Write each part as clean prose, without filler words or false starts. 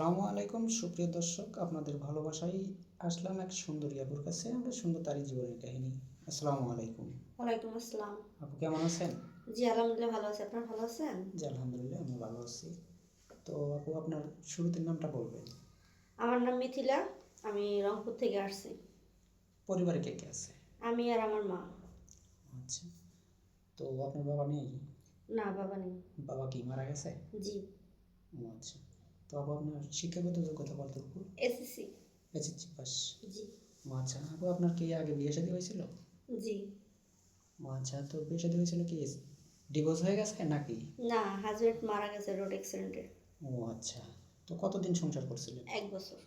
আসসালামু আলাইকুম সুপ্রিয় দর্শক, আপনাদের ভালোবাসায় আসলাম এক সুন্দরী আপুর কাছে। আমরা শুনবো তারই জীবনের কাহিনী। আসসালামু আলাইকুম। ওয়ালাইকুম আসসালাম। আপু কেমন আছেন? জি আলহামদুলিল্লাহ ভালো আছি। আপনারা ভালো আছেন? জি আলহামদুলিল্লাহ, আমি ভালো আছি। তো আপু, আপনার শুরুতে নামটা বলবেন। আমার নাম মিথিলা। আমি রংপুর থেকে আসছি। পরিবারে কে কে আছে? আমি আর আমার মা। আচ্ছা, তো আপনার বাবা নেই? না, বাবা নেই। বাবা কি মারা গেছে? জি। ও আচ্ছা। তো আপু, আপনার শিক্ষাগত যোগ্যতা কতটুকু? এসএসসি। SSC pass. জি। ও আচ্ছা। আপু, আপনার কি আগে বিয়ে শাদী হয়েছিল? জি। ও আচ্ছা, তো বিয়ে শাদী হয়েছিল কি ডিভোর্স হয়ে গেছে নাকি? না, হাজবেন্ড মারা গেছে রোড অ্যাক্সিডেন্টে। ও আচ্ছা। তো কতদিন সংসার করছিলেন? 1 বছর।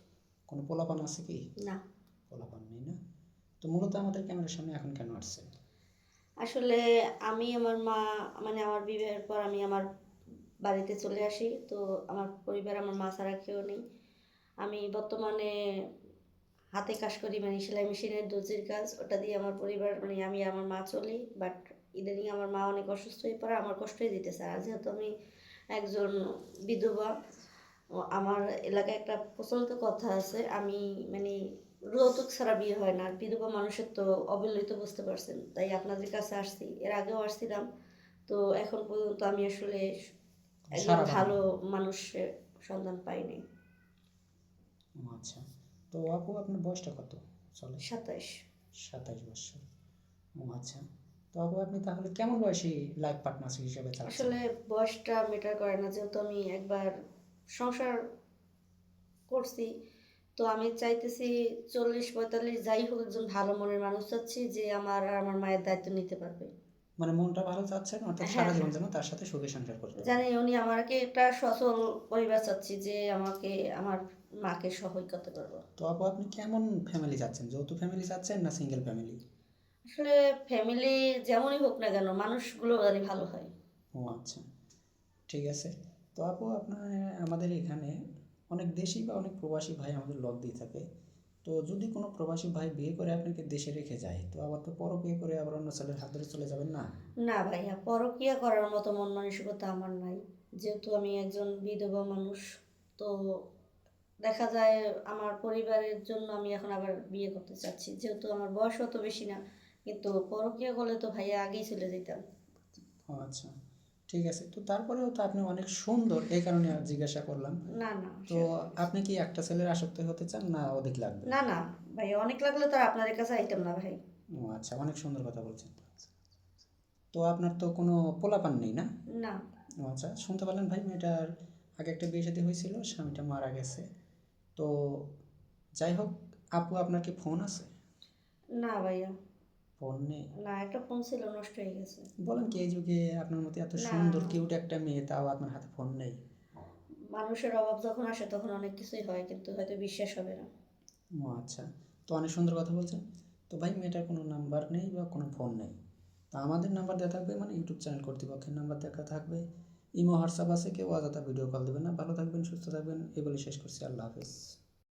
কোনো পোলাপান আছে কি? না। পোলাপান নেই না? তো মূলত আমাদের ক্যামেরার সামনে এখন কেন আসছেন? আসলে আমি আমার মা, মানে আমার বিবাহের পর আমি আমার বাড়িতে চলে আসি। তো আমার পরিবার, আমার মা ছাড়া কেউ নেই। আমি বর্তমানে হাতে কাজ করি, মানে সেলাই মেশিনের দর্জির কাজ। ওটা দিয়ে আমার পরিবার, মানে আমি আমার মা চলি। বাট ইদানিং আমার মা অনেক অসুস্থ হয়ে পড়ে, আমার কষ্টই দিতেছে। আর যেহেতু আমি একজন বিধবা, আমার এলাকায় একটা প্রচলিত কথা আছে, আমি মানে যৌতুক ছাড়া বিয়ে হয় না। আর বিধবা মানুষের তো অবহেলিত, তো বুঝতে পারছেন। তাই আপনাদের কাছে আসছি, এর আগেও আসছিলাম। তো এখন পর্যন্ত আমি আসলে একজন সারা ভালো পাননি? মানুষের সন্ধান পাইনি। ও আচ্ছা। তো আপু, আপনার বয়সটা কত চলে? 27। 27 বছর। ও আচ্ছা। তো আপু, আপনি তাহলে কেমন বয়সী লাইফ পার্টনার হিসেবে চাচ্ছেন? আসলে বয়সটা ম্যাটার করে না, যেহেতু আমি একবার সংসার করছি। তো আমি চাইতেছি 40-45 যাই হোক, একজন ভালো মনের মানুষ চাচ্ছি, যে আমার আর আমার মায়ের দায়িত্ব নিতে পারবে। মানে মনটা ভালো চাচ্ছেন, অর্থাৎ সারা হ্যাঁ, জীবন হ্যাঁ। যেন তার সাথে সুখে সংসার করতে জানি পারেন। উনি আমাকে একটা সচল পরিবার চাচ্ছি, যে আমাকে আমার মাকে সহায় করতে পারবো। তো আপু, আপনি কেমন ফ্যামিলি চাচ্ছেন? যৌথ ফ্যামিলি চাচ্ছেন না সিঙ্গেল ফ্যামিলি? আসলে ফ্যামিলি যেমনই হোক না কেন, মানুষগুলো জানি ভালো হয়। ও আচ্ছা, ঠিক আছে। তো আপু, আপনার আমাদের এখানে অনেক দেশি বা অনেক প্রবাসী ভাই আমাদের লগ দিয়ে থাকে। তো যদি কোনো প্রবাসী ভাই বিয়ে করে আপনাকে দেশে রেখে যায়, তো আবার তো বিয়ে করে আবার অন্য ছেলের হাত ধরে চলে যাবেন না? না ভাইয়া, পরকিয়া করার মতো মন মানসিকতা আমার নাই। যেহেতু আমি একজন বিধবা মানুষ, তো দেখা যায় আমার পরিবারের জন্য আমি এখন আবার বিয়ে করতে চাচ্ছি, যেহেতু আমার বয়স অত বেশি না। কিন্তু পরকীয়া করলে তো ভাইয়া আগেই চলে যেতাম। ও আচ্ছা, ঠিক আছে। তো তারপরেও তো আপনি অনেক সুন্দর, এই কারণে আর জিজ্ঞাসা করলাম। না, না, তো আপনি কি একটা ছেলের আসক্ত হতে চান না অধিক লাগবে? না, না ভাইয়া, অনেক লাগলে তো আর আপনাদের কাছে আইতাম না ভাই। ও আচ্ছা, অনেক সুন্দর কথা বলছেন। তো আপনার তো কোনো পোলাপান নেই না? না। ও আচ্ছা, শুনতে পারলেন ভাই, মেয়েটার আগে একটা বিয়ে শাদী হয়েছিল, স্বামীটা মারা গেছে। তো যাই হোক, আপু আপনার কি ফোন আছে? না ভাইয়া। ফোন নেই? না, একটা ফোন ছিল, নষ্ট হয়ে গেছে। বলেন কি, এই যুগে আপনার মতো এত না, সুন্দর কিউট একটা মেয়ে, তাও আপনার হাতে ফোন নেই? মানুষের অভাব যখন আসে তখন অনেক কিছুই হয়, কিন্তু হয়তো বিশ্বাস হবে না। ও আচ্ছা, তো অনেক সুন্দর কথা বলছেন। তো ভাই, মেয়েটার কোনো নাম্বার নেই বা কোনো ফোন নেই। তা আমাদের নাম্বার দেওয়া থাকবে, মানে ইউটিউব চ্যানেল কর্তৃপক্ষের নাম্বার দেখা থাকবে। ইমো হোয়াটসঅ্যাপ আছে, কেউ অযথা ভিডিও কল দেবে না। ভালো থাকবেন, সুস্থ থাকবেন, এই বলে শেষ করছি। আল্লাহ হাফেজ।